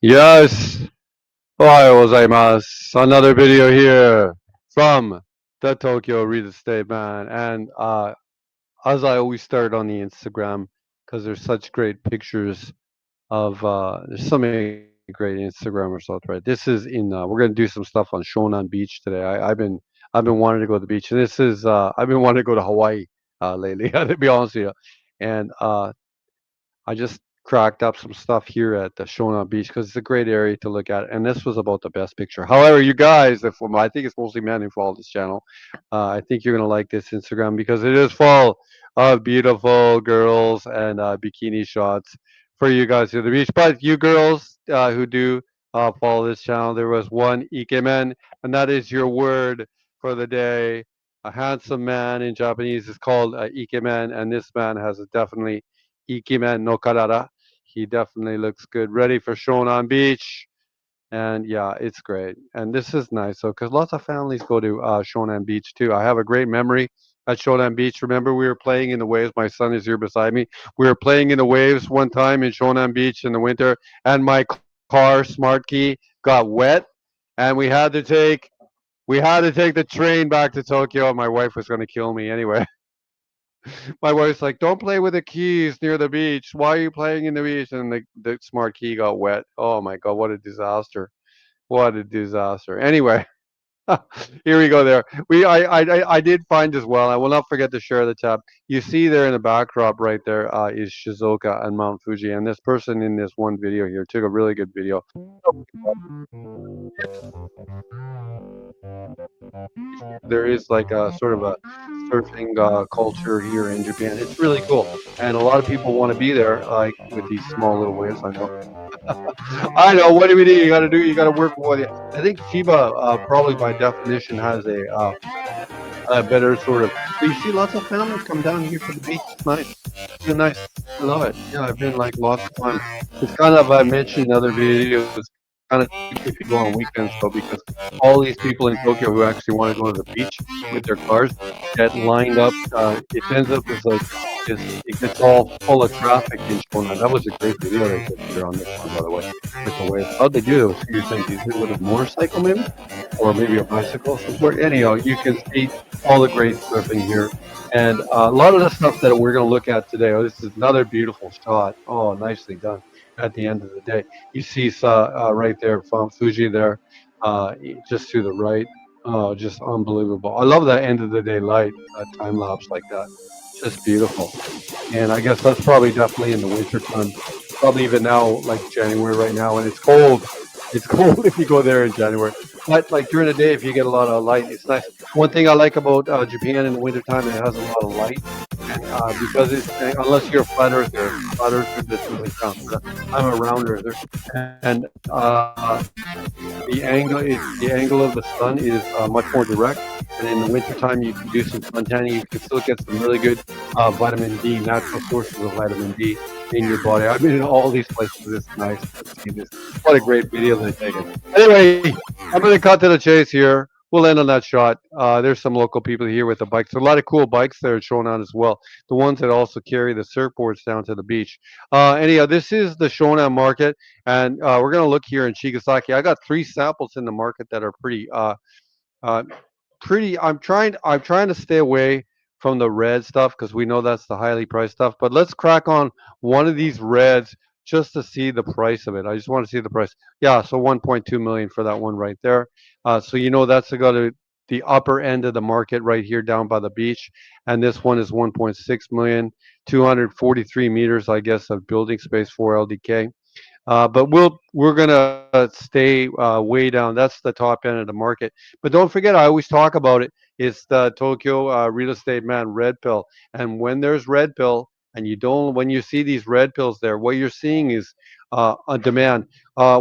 Yes, Ohio gozaimasu. Another video here from the Tokyo Real Estate Man. And as I always start on the Instagram, because there's such great pictures of, there's so many great Instagrammers out there, right? This is in, we're going to do some stuff on Shonan Beach today. I've been wanting to go to the beach, and I've been wanting to go to Hawaii lately, to be honest with you. And I just cracked up some stuff here at the Shonan Beach because it's a great area to look at. And this was about the best picture. However, you guys, if I think it's mostly men who follow this channel, I think you're gonna like this Instagram because it is full of beautiful girls and bikini shots for you guys to the beach. But you girls who do follow this channel, there was one ikemen, and that is your word for the day. A handsome man in Japanese is called ikemen, and this man has a definitely Ikimen no Karara. He definitely looks good. Ready for Shonan Beach. And yeah, it's great. And this is nice. So, because lots of families go to Shonan Beach too. I have a great memory at Shonan Beach. Remember, we were playing in the waves. My son is here beside me. We were playing in the waves one time in Shonan Beach in the winter, and my car, Smart Key, got wet, and we had to take the train back to Tokyo. My wife was going to kill me anyway. My wife's like, "Don't play with the keys near the beach. Why are you playing in the beach?" And the smart key got wet. Oh my god, what a disaster! What a disaster. Anyway, here we go. There, I did find as well. I will not forget to share the tab. You see there in the backdrop right there is Shizuoka and Mount Fuji, and this person in this one video here took a really good video. There is like a sort of a surfing culture here in Japan. It's really cool, and a lot of people want to be there, like with these small little waves. I know. I know. What do we do? You got to do. You got to work with what you. I think Chiba, probably by definition, has a better sort of. But you see, lots of families come down here to the beach. It's nice. It's really nice. I love it. Yeah, I've been like lots of times. It's kind of I mentioned in other videos. Kind of cheap if you go on weekends though, because all these people in Tokyo who actually want to go to the beach with their cars get lined up. It ends up as like it gets all full of traffic in Shonan. That was a great video they took here on this one, by the way, with the waves. How'd they do those? You think you with a motorcycle maybe, or maybe a bicycle of some sort? Anyhow, you can see all the great surfing here. And a lot of the stuff that we're going to look at today. Oh, this is another beautiful shot. Oh, nicely done. At the end of the day, you see right there from Fuji there, just to the right. Oh, just unbelievable. I love that end of the day light, time lapse like that. Just beautiful. And I guess that's probably definitely in the winter time. Probably even now, like January right now, and it's cold. It's cold if you go there in January. But like during the day, if you get a lot of light, it's nice. One thing I like about Japan in the wintertime, it has a lot of light, and because it's unless you're a flat earther doesn't really count. But I'm a round earther, and the angle of the sun is much more direct. And in the wintertime, you can do some sun tanning. You can still get some really good vitamin D, natural sources of vitamin D in your body. I've been in all these places. It's nice to see this. What a great video they're taking. Anyway, I'm going to cut to the chase here. We'll end on that shot. There's some local people here with the bikes. There are a lot of cool bikes that are shown on as well. The ones that also carry the surfboards down to the beach. Anyhow, this is the Shonan market, and we're going to look here in Chigasaki. I got three samples in the market that are uh, pretty. I'm trying to stay away from the red stuff because we know that's the highly priced stuff. But let's crack on one of these reds just to see the price of it. I just want to see the price. Yeah, so 1.2 million for that one right there. So you know that's got the upper end of the market right here down by the beach, and this one is 1.6 million, 243 meters, I guess, of building space for LDK. But we're gonna stay way down. That's the top end of the market. But don't forget, I always talk about it. It's the Tokyo real estate man red pill. And when there's red pill, and when you see these red pills there, what you're seeing is a demand.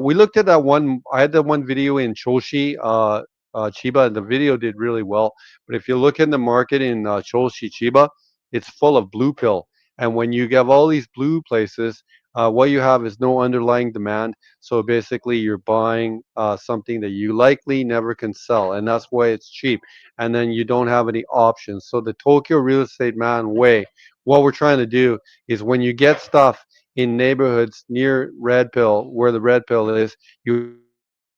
We looked at that one. I had that one video in Choshi, Chiba, and the video did really well. But if you look in the market in Choshi, Chiba, it's full of blue pill. And when you have all these blue places, what you have is no underlying demand. So basically, you're buying something that you likely never can sell, and that's why it's cheap. And then you don't have any options. So the Tokyo real estate man way, what we're trying to do is when you get stuff in neighborhoods near Red Pill, where the Red Pill is, you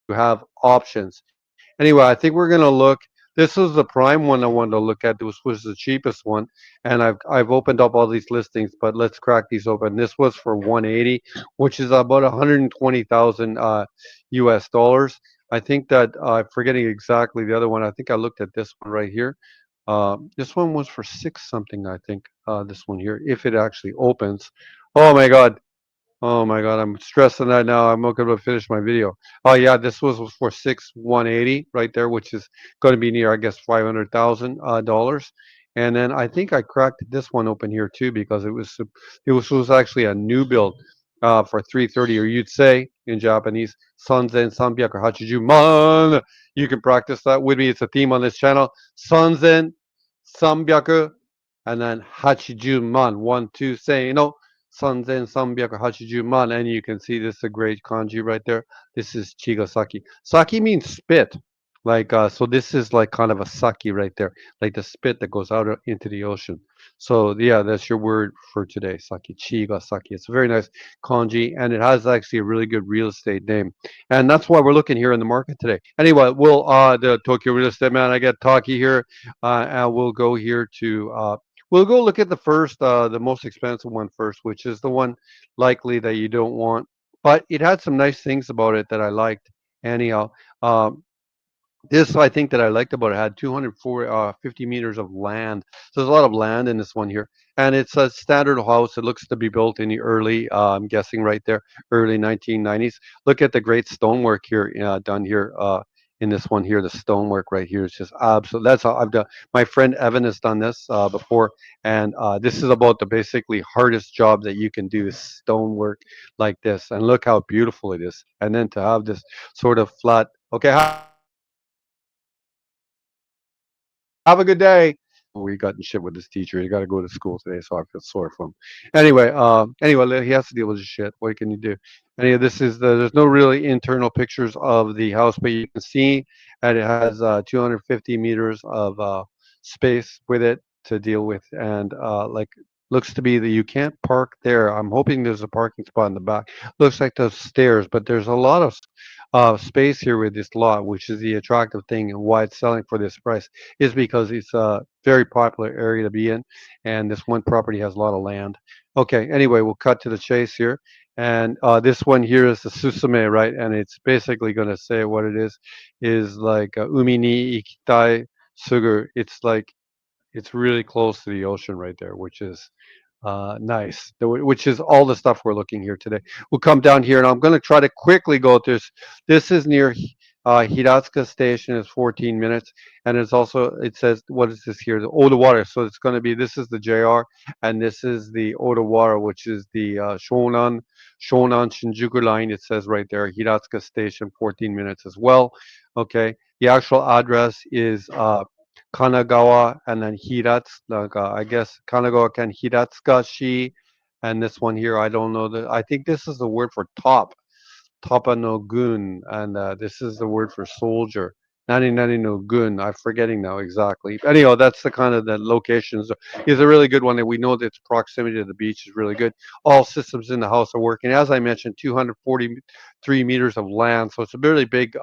have options. Anyway, I think we're gonna look. This was the prime one I wanted to look at. This was the cheapest one, and I've opened up all these listings, but let's crack these open. This was for 180, which is about 120,000 US dollars. I think that I'm forgetting exactly the other one. I think I looked at this one right here. This one was for six something, I think. This one here, if it actually opens. Oh my God. Oh my God, I'm stressing that now. I'm not going to finish my video. Oh yeah, this was for 180 right there, which is going to be near, I guess, $500,000. And then I think I cracked this one open here too because it was actually a new build for 330, or you'd say in Japanese, Sanzen Sanbyaku Hachiju Man. You can practice that with me. It's a theme on this channel. Sanzen Sanbyaku and then Hachiju Man. One, two, say no. 3380 man, and you can see this is a great kanji right there. This is Chigasaki. Saki means spit. Like so this is like kind of a saki right there, like the spit that goes out into the ocean. So yeah, that's your word for today, saki. Chigasaki. It's a very nice kanji, and it has actually a really good real estate name. And that's why we're looking here in the market today. Anyway, we'll the Tokyo real estate man, I get Taki here, and we'll go here to we'll go look at the first, the most expensive one first, which is the one likely that you don't want. But it had some nice things about it that I liked. Anyhow, this I think that I liked about it had 250 meters of land. So there's a lot of land in this one here, and it's a standard house. It looks to be built in the early, I'm guessing right there, early 1990s. Look at the great stonework here done here. In this one here, the stonework right here is just absolute. That's how I've done. My friend Evan has done this before, and this is about the basically hardest job that you can do is stonework like this. And look how beautiful it is. And then to have this sort of flat. Okay, have a good day. We got in shit with this teacher. He got to go to school today, so I feel sorry for him. Anyway, he has to deal with his shit. What can you do? Anyway, there's no really internal pictures of the house, but you can see that it has 250 meters of space with it to deal with, and like looks to be that you can't park there. I'm hoping there's a parking spot in the back. Looks like there's stairs, but there's a lot of space here with this lot, which is the attractive thing and why it's selling for this price is because it's a very popular area to be in, and this one property has a lot of land. Okay, anyway, we'll cut to the chase here, and this one here is the Susume, right? And it's basically going to say what it is like umi ni ikitai sugu. It's like it's really close to the ocean right there, which is nice. Which is all the stuff we're looking here today. We'll come down here, and I'm going to try to quickly go through. This is near Hiratsuka Station. Is 14 minutes, and it's also it says what is this here? The Odawara. So it's going to be this is the JR, and this is the Odawara, which is the Shonan Shinjuku line. It says right there, Hiratsuka Station, 14 minutes as well. Okay, the actual address is Kanagawa and then Hiratsuka. I guess Kanagawa can Hiratsuka-shi, and this one here, I don't know. I think this is the word for top. Tapa no gun, and this is the word for soldier. Nani nani no gun. I'm forgetting now exactly. Anyhow, that's the kind of the locations. Is a really good one, and we know that its proximity to the beach is really good. All systems in the house are working. As I mentioned, 243 meters of land, so it's a really big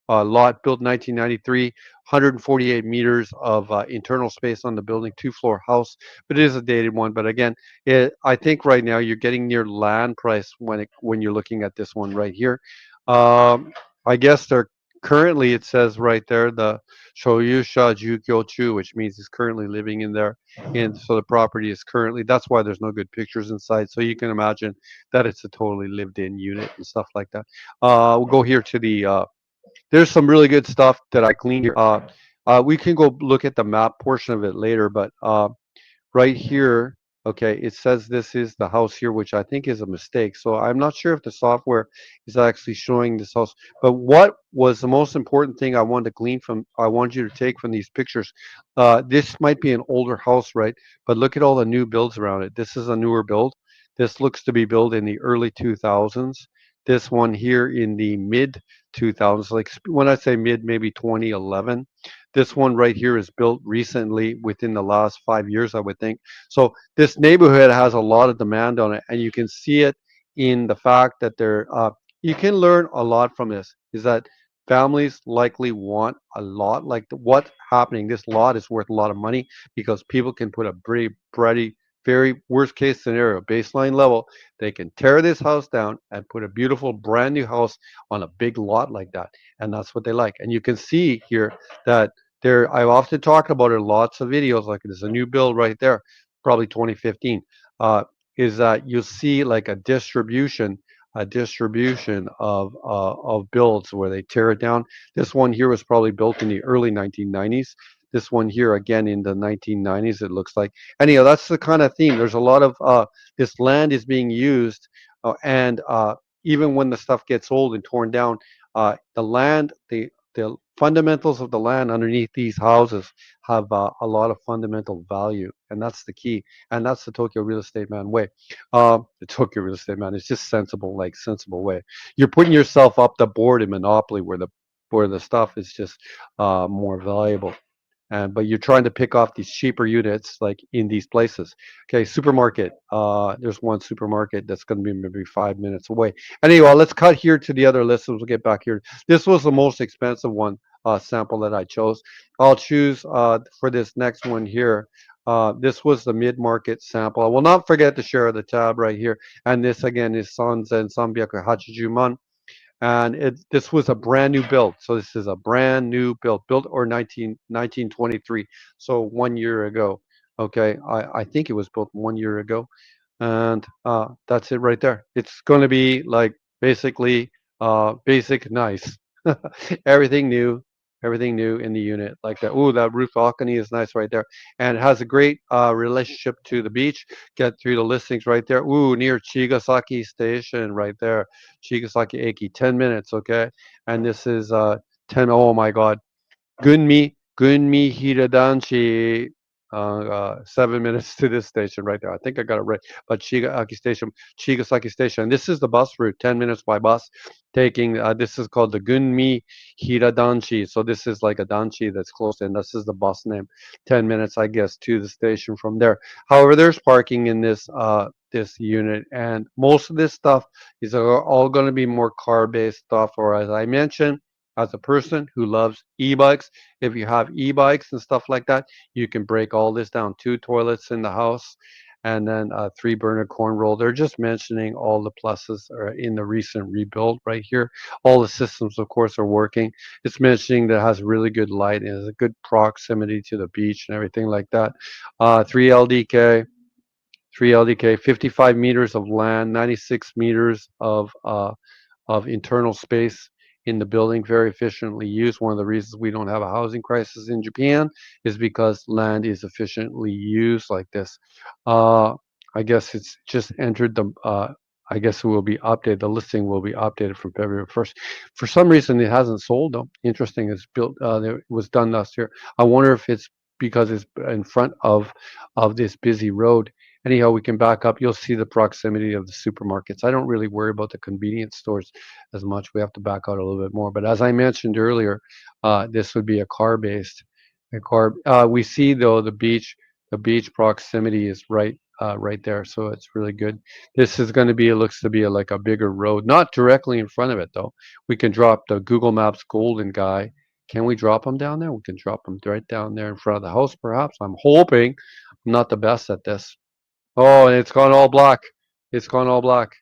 lot built 1993. 148 meters of internal space on the building, two-floor house, but it is a dated one. But again, I think right now you're getting near land price when you're looking at this one right here. I guess they're currently it says right there the Shoyusha Jukyochu, which means he's currently living in there, and so the property is currently. That's why there's no good pictures inside. So you can imagine that it's a totally lived-in unit and stuff like that. We'll go here to the there's some really good stuff that I cleaned here. We can go look at the map portion of it later, but right here, okay, it says this is the house here, which I think is a mistake. So I'm not sure if the software is actually showing this house. But what was the most important thing I wanted to glean from, I wanted you to take from these pictures? This might be an older house, right? But look at all the new builds around it. This is a newer build. This looks to be built in the early 2000s. This one here in the mid 2000s, like when I say mid, maybe 2011. This one right here is built recently within the last 5 years, I would think. So this neighborhood has a lot of demand on it, and you can see it in the fact that you can learn a lot from this. Is that families likely want a lot, like what's happening. This lot is worth a lot of money because people can put a pretty, very worst case scenario, baseline level. They can tear this house down and put a beautiful brand new house on a big lot like that, and that's what they like. And you can see here that there. I've often talked about it in lots of videos. Like there's a new build right there, probably 2015. Is that you'll see like a distribution of builds where they tear it down. This one here was probably built in the early 1990s. This one here again in the 1990s. It looks like. Anyhow, that's the kind of theme. There's a lot of this land is being used, and even when the stuff gets old and torn down, the fundamentals of the land underneath these houses have a lot of fundamental value, and that's the key. And that's the Tokyo real estate man way. The Tokyo real estate man is just sensible, like sensible way. You're putting yourself up the board in monopoly where the stuff is just more valuable. And but you're trying to pick off these cheaper units like in these places. Okay, supermarket. There's one supermarket that's going to be maybe 5 minutes away. Anyway, let's cut here to the other list. We'll get back here. This was the most expensive one sample that I chose. I'll choose for this next one here. This was the mid-market sample. I will not forget to share the tab right here. And this again is Sanzen Sambiaku Hachijuman, and this was a brand new build. So this is a brand new build, built or 1923, so 1 year ago. Okay, I think it was built 1 year ago, and that's it right there. It's going to be like basically basic nice. Everything new, everything new in the unit like that. Ooh, that roof balcony is nice right there, and it has a great relationship to the beach. Get through the listings right there. Ooh, near Chigasaki Station right there. Chigasaki Eki, 10 minutes, okay? And this is 10, oh my God, Gunmi Hiradanshi. 7 minutes to this station right there. I think I got it right. But Chigasaki Station. And this is the bus route, 10 minutes by bus. Taking this is called the Gunmi Hiradanshi. So this is like a danshi that's close in. This is the bus name. 10 minutes, I guess, to the station from there. However, there's parking in this unit, and most of this stuff is all going to be more car-based stuff. Or as I mentioned, as a person who loves e-bikes, if you have e-bikes and stuff like that, you can break all this down. Two toilets in the house, and then a three-burner corn roll. They're just mentioning all the pluses are in the recent rebuild right here. All the systems, of course, are working. It's mentioning that it has really good light and has a good proximity to the beach and everything like that. 3 LDK. 3 LDK, 55 meters of land, 96 meters of internal space in the building, very efficiently used. One of the reasons we don't have a housing crisis in Japan is because land is efficiently used like this. Uh, I guess it's just entered the. I guess it will be updated. The listing will be updated from February 1st. For some reason, it hasn't sold though. Interesting. It's built. It was done last year. I wonder if it's because it's in front of this busy road. Anyhow, we can back up. You'll see the proximity of the supermarkets. I don't really worry about the convenience stores as much. We have to back out a little bit more. But as I mentioned earlier, this would be a car-based. A car. We see though the beach. The beach proximity is right there, so it's really good. This is going to be. It looks to be like a bigger road, not directly in front of it though. We can drop the Google Maps golden guy. Can we drop him down there? We can drop him right down there in front of the house, perhaps. I'm hoping. I'm not the best at this. Oh, and it's gone all black. It's gone all black.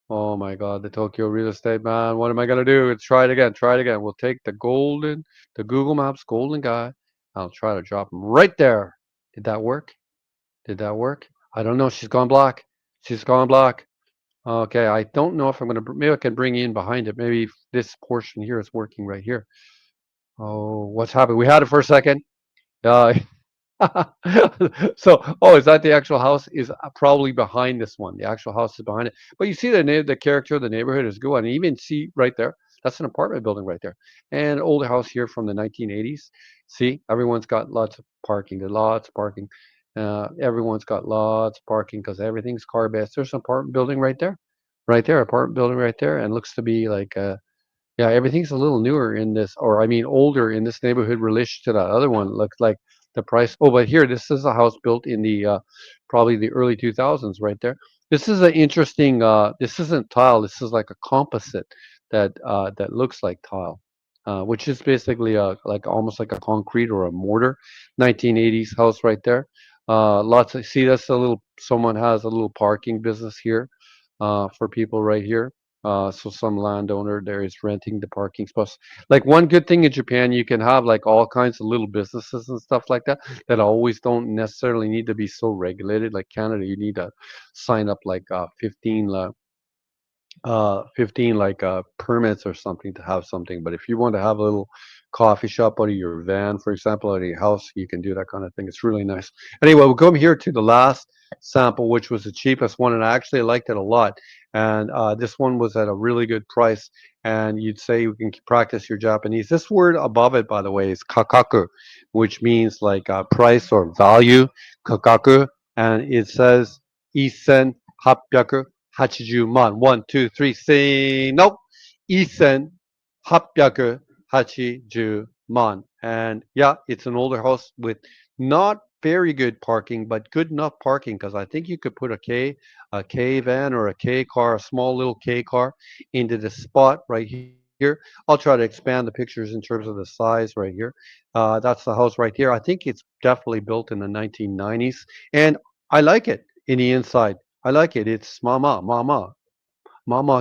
Oh my God, the Tokyo real estate man. What am I gonna do? Let's try it again. Try it again. We'll take the Google Maps golden guy. I'll try to drop him right there. Did that work? Did that work? I don't know. She's gone black. She's gone black. Okay, I don't know if I'm gonna. Maybe I can bring you in behind it. Maybe this portion here is working right here. Oh, what's happened? We had it for a second. Uh, So, oh, is that the actual house? Is probably behind this one. The actual house is behind it. But you see the character of the neighborhood is good. And you even see right there, that's an apartment building right there. And older house here from the 1980s. See, everyone's got lots of parking. There's lots of parking. Everyone's got lots of parking because everything's car based. There's an apartment building right there. Right there, apartment building right there. And looks to be like Yeah, everything's a little newer in this, or I mean older in this neighborhood relation to that other one. Looks like the price. Oh, but here, this is a house built in the probably the early 2000s, right there. This is an interesting. This isn't tile. This is like a composite that looks like tile, which is basically like almost like a concrete or a mortar. 1980s house right there. Lots of see. That's a little. Someone has a little parking business here, for people right here. So some landowner there is renting the parking spots. Like one good thing in Japan, you can have like all kinds of little businesses and stuff like that that always don't necessarily need to be so regulated. Like Canada, you need to sign up like 15 like permits or something to have something. But if you want to have a little coffee shop out of your van, for example, out of your house, you can do that kind of thing. It's really nice. Anyway, we'll come here to the last sample, which was the cheapest one, and I actually liked it a lot. And this one was at a really good price. And you'd say you can practice your Japanese. This word above it, by the way, is kakaku, which means like price or value. Kakaku, and it says isen 80 man. One, two, three, say nope. 1880 man. And yeah, it's an older house with not very good parking, but good enough parking because I think you could put a K van or a K car, a small little K car into the spot right here. I'll try to expand the pictures in terms of the size right here. That's the house right here. I think it's definitely built in the 1990s, and I like it in the inside. I like it. It's Mama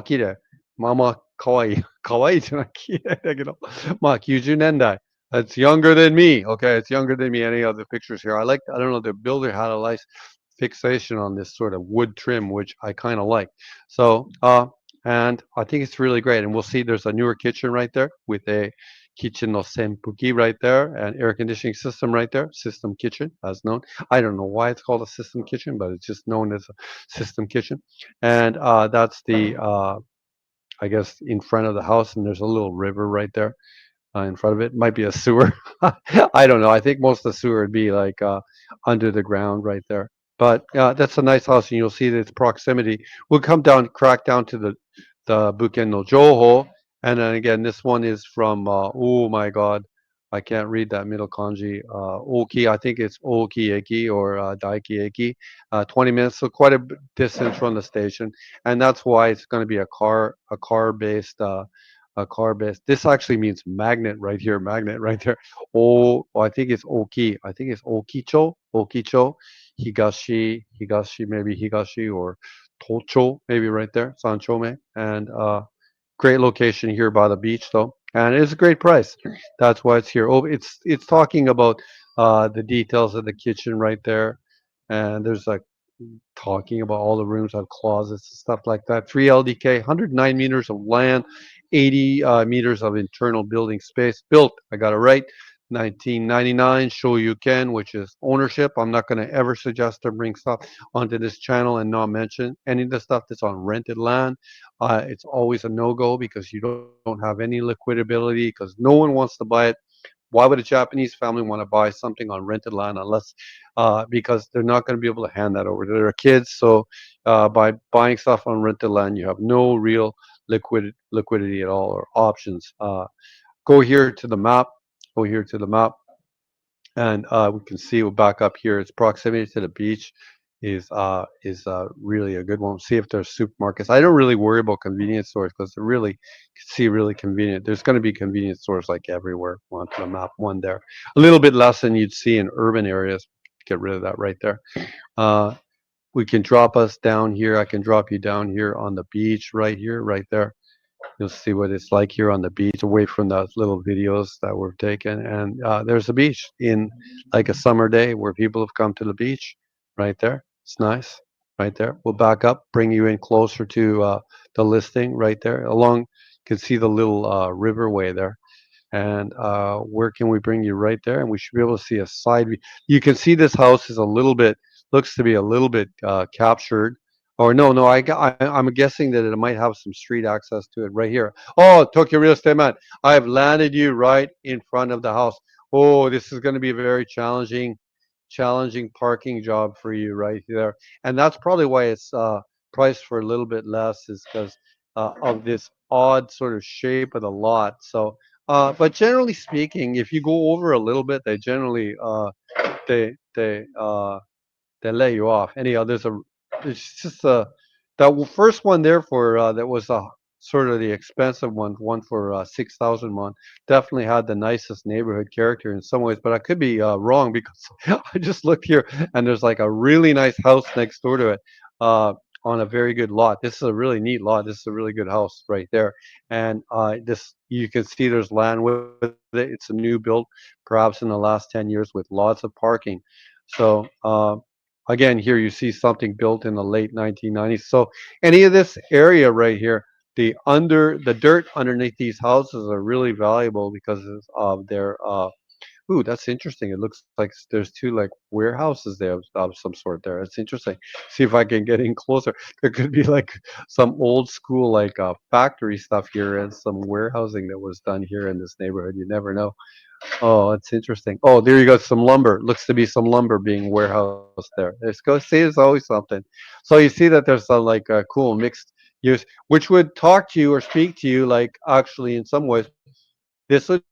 綺麗。Mama 可愛い。可愛いじゃない、綺麗だけど。まあ、90年代。It's younger than me. Okay, it's younger than me. Any other pictures here? I don't know, the builder had a nice fixation on this sort of wood trim, which I kind of like. So, and I think it's really great. And we'll see there's a newer kitchen right there with a kitchen no senpuki right there and air conditioning system right there. System kitchen, as known. I don't know why it's called a system kitchen, but it's just known as a system kitchen. And that's the I guess in front of the house, and there's a little river right there in front of it. Might be a sewer. I don't know. I think most of the sewer would be like under the ground right there. But that's a nice house, and you'll see that its proximity. We'll come down, crack down to the Buken no Joho, and then again, this one is from. Oh my God, I can't read that middle kanji. Oki, I think it's Oki Eki or Daiki Eki. 20 minutes, so quite a distance from the station, and that's why it's going to be a car based. This actually means magnet right here, magnet right there. Oh, I think it's Oki. I think it's Okicho, maybe Higashi or Tocho, maybe right there, Sanchome. And great location here by the beach, though. And it's a great price. That's why it's here. Oh, it's talking about the details of the kitchen right there. And there's like talking about all the rooms have closets and stuff like that. 3 LDK, 109 meters of land, 80 meters of internal building space built. I got it right. 1999 Shoyuken, which is ownership. I'm not going to ever suggest to bring stuff onto this channel and not mention any of the stuff that's on rented land. It's always a no-go because you don't have any liquidability because no one wants to buy it. Why would a Japanese family want to buy something on rented land unless because they're not going to be able to hand that over to their kids. So by buying stuff on rented land, you have no real liquidity at all or options. Go here to the map. Go here to the map, and we can see we'll back up here. Its proximity to the beach is really a good one. See if there's supermarkets. I don't really worry about convenience stores because they're really see really convenient. There's going to be convenience stores like everywhere. Onto the map, one there. A little bit less than you'd see in urban areas. Get rid of that right there. Uh, we can drop us down here. I can drop you down here on the beach right here, right there. You'll see what it's like here on the beach, away from those little videos that were taken. And there's a beach in like a summer day where people have come to the beach right there. It's nice right there. We'll back up, bring you in closer to the listing right there. Along, you can see the little riverway there. And where can we bring you right there? And we should be able to see a side view. You can see this house is a little bit, looks to be a little bit captured. Or no, no, I'm guessing that it might have some street access to it right here. Oh, Tokyo Real Estate Man, I have landed you right in front of the house. Oh, this is going to be a very challenging parking job for you right there. And that's probably why it's priced for a little bit less is because of this odd sort of shape of the lot. So, but generally speaking, if you go over a little bit, they generally they they uh, they lay you off. Anyhow, it's just first one there for that was sort of the expensive one for 6,000 won. Definitely had the nicest neighborhood character in some ways, but I could be wrong because I just looked here and there's like a really nice house next door to it. On a very good lot. This is a really neat lot. This is a really good house right there. And this you can see there's land with it. It's a new build, perhaps in the last 10 years with lots of parking. So again, here you see something built in the late 1990s. So any of this area right here, the dirt underneath these houses are really valuable because of their ooh, that's interesting. It looks like there's two like warehouses there of some sort there. It's interesting. See if I can get in closer. There could be like some old school like factory stuff here and some warehousing that was done here in this neighborhood. You never know. Oh, that's interesting. Oh, there you go. Some lumber. Looks to be some lumber being warehoused there. Let's go see. There's always something. So you see that there's some like cool mixed use, which would talk to you or speak to you like actually in some ways. This would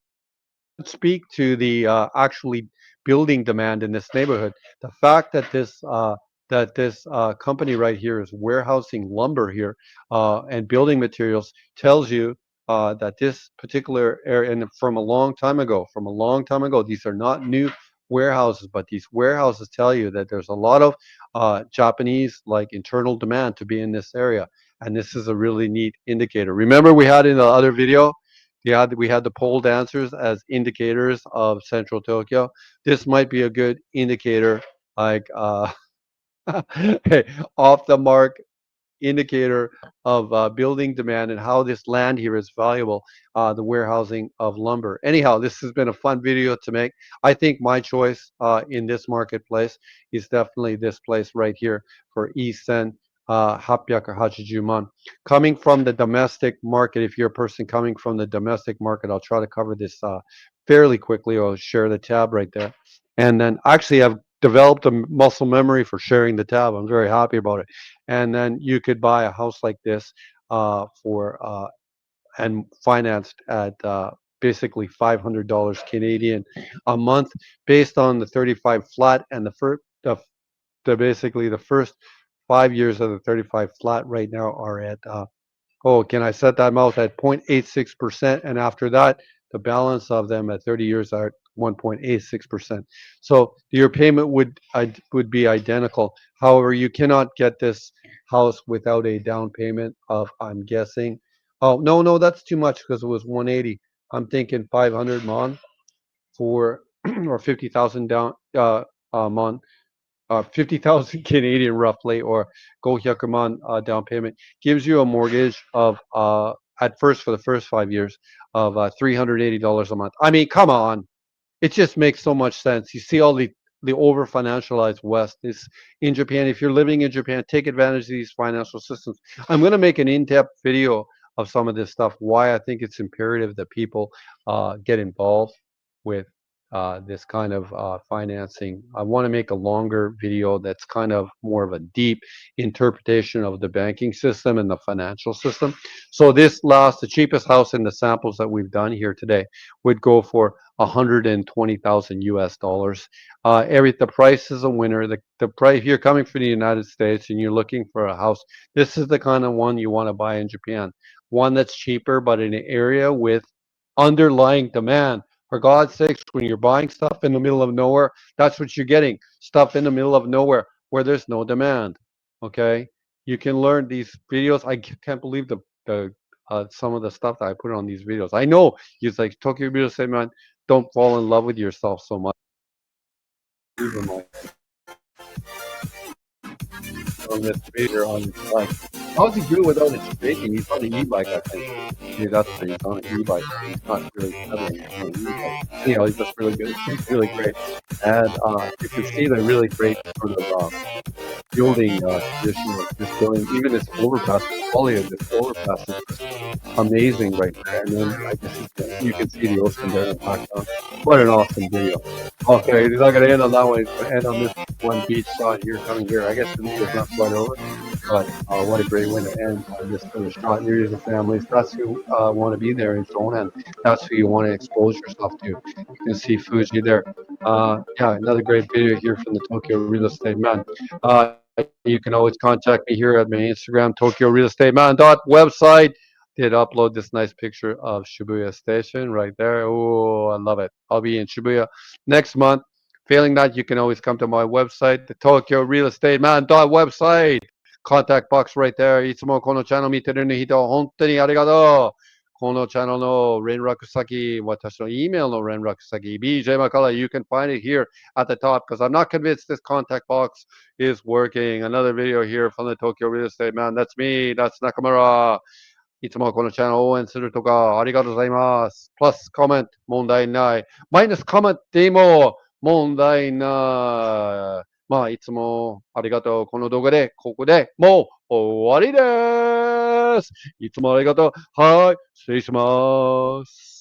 speak to the actually building demand in this neighborhood. The fact that this company right here is warehousing lumber here and building materials tells you that this particular area, and from a long time ago, these are not new warehouses, but these warehouses tell you that there's a lot of Japanese like internal demand to be in this area, and this is a really neat indicator. Remember, we had in the other video we had the pole dancers as indicators of central Tokyo. This might be a good indicator, like hey, off the mark indicator of building demand and how this land here is valuable, the warehousing of lumber. Anyhow, this has been a fun video to make. I think my choice in this marketplace is definitely this place right here for Isen 880 man. Coming from the domestic market, if you're a person coming from the domestic market, I'll try to cover this fairly quickly. I'll share the tab right there. And then actually I've developed a muscle memory for sharing the tab. I'm very happy about it. And then you could buy a house like this for and financed at basically $500 Canadian a month, based on the 35 flat, and the basically the first 5 years of the 35 flat right now are at oh, can I set that amount at 0.86%? And after that, the balance of them at 30 years are 1.86%. So your payment would be identical. However, you cannot get this house without a down payment of, I'm guessing. Oh, no, that's too much because it was 180. I'm thinking 500 mon for or 50,000 down mon 50,000 Canadian roughly, or Go Hyakuman down payment gives you a mortgage of at first for the first 5 years of $380 a month. I mean, come on, it just makes so much sense. You see all the over financialized West is in Japan. If you're living in Japan, take advantage of these financial systems. I'm going to make an in-depth video of some of this stuff. Why I think it's imperative that people get involved with this kind of financing. I want to make a longer video that's kind of more of a deep interpretation of the banking system and the financial system. So the cheapest house in the samples that we've done here today would go for 120,000 US dollars. The price is a winner. The price, if you're coming from the United States and you're looking for a house, this is the kind of one you want to buy in Japan. One that's cheaper, but in an area with underlying demand. For God's sakes, when you're buying stuff in the middle of nowhere, that's what you're getting. Stuff in the middle of nowhere where there's no demand. Okay? You can learn these videos. I can't believe the some of the stuff that I put on these videos. I know it's like Tokyo Video said, man, don't fall in love with yourself so much. Even my on this video on his bike. How's he do without it shaking? He's on an e-bike, I think. Yeah, that's what he's on an e-bike. He's not really pedaling. He's on an e-bike. Anyhow, he's just really good. He's really great. And you can see the really great sort of building tradition of this building. Even this overpass, the quality of this overpass is just amazing right there. And then I guess you can see the ocean there in the background. What an awesome video. Okay, he's not going to end on that one. He's going to end on this one beach shot here coming here. I guess the video's not quite over. But what a great way to end this little shot news of families. That's who want to be there in Shonan. That's who you want to expose yourself to. You can see Fuji there. Yeah, another great video here from the Tokyo Real Estate Man. You can always contact me here at my Instagram, Tokyo Real Estate Man website. Did upload this nice picture of Shibuya Station right there. Oh, I love it. I'll be in Shibuya next month. Failing that, you can always come to my website, the Tokyo Real Estate Man website. Contact box right there. いつもこのチャンネル見てる人、本当にありがとう。このチャンネルの連絡先、私の email の連絡先、BJ McCullough, you can find it here at the top because I'm not convinced this contact box is working. Another video here from the Tokyo Real Estate Man. That's me. That's Nakamura. いつもこのチャンネルを応援するとか、ありがとうございます。プラスコメント、問題ない。マイナスコメントでも問題ない。まあ、いつもありがとう。この動画で、ここでもう終わりです。いつもありがとう。はい、失礼します。